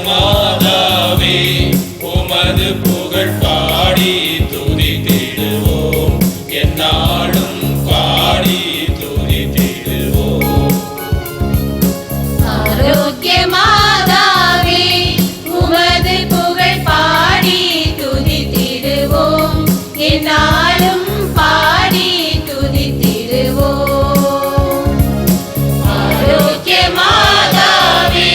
மாதாவே உமது புகழ் பாடி துதித்திடுவோம் என்னாலும் பாடி துதித்திடுவோம். ஆரோக்கிய மாதாவே உமது புகழ் பாடி துதித்திடுவோம் என்னாலும் பாடி துதித்திடுவோம். ஆரோக்கிய மாதாவே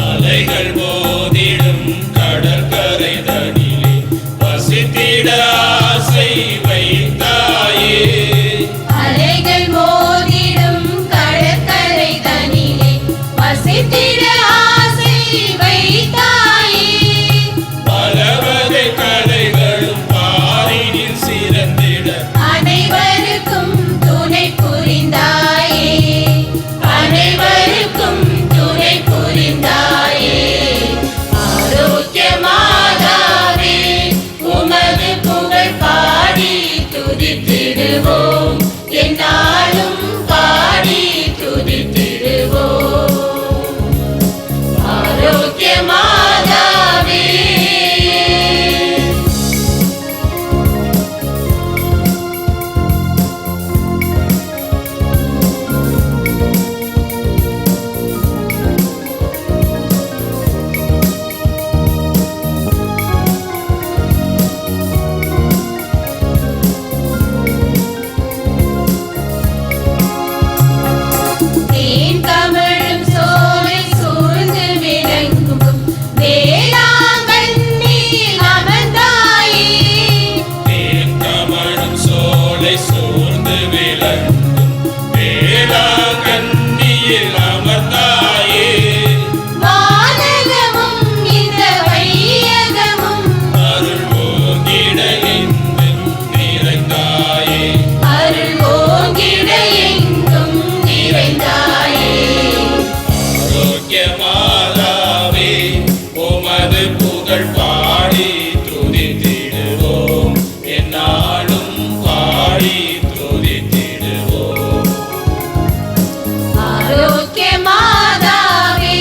அலைகள் மோதிடும் கடற்கரை தனிலே வசித்திட ஆசை வைத்தாயே. அலைகள் மோதிடும் கடற்கரை தனிலே வசித்திட ஆசை வைத்தாயே. பலவகை கலைகளும் பாரினில் சிறந்திட அனைவருக்கும் துணை புரிந்தாயே. அனைவருக்கும் துணை புரிந்தாயே. ஆரோக்கிய மாதாவே உமது புகழ் பாடி துதித்திடுவோம் என்னாலும் பாடி துதித்திடுவோம். ஆரோக்கிய மாதாவே தேன் கமழும் சோலை சூழ்ந்து விளங்கும் வேளாங்கண்ணியில் அமர்ந்தாயே. தேன் கமழும் சோலை சூழ்ந்து விளங்கும் வேளாங்கண்ணியில் அமர்ந்தாயே. வானகமும் இந்த வையகமும் அருள் ஓங்கிட எங்கும் நிறைந்தாயே. அருள் ஓங்கிட எங்கும் நிறைந்தாயே. ஆரோக்கிய மாதாவே உமது புகழ் பாடி துதித்திடுவோம் என்னாலும் பாடி துதித்திடுவோம். ஆரோக்கிய மாதாவே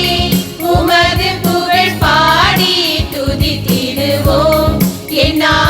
உமது புகழ் பாடி துதித்திடுவோம் என்னாலும்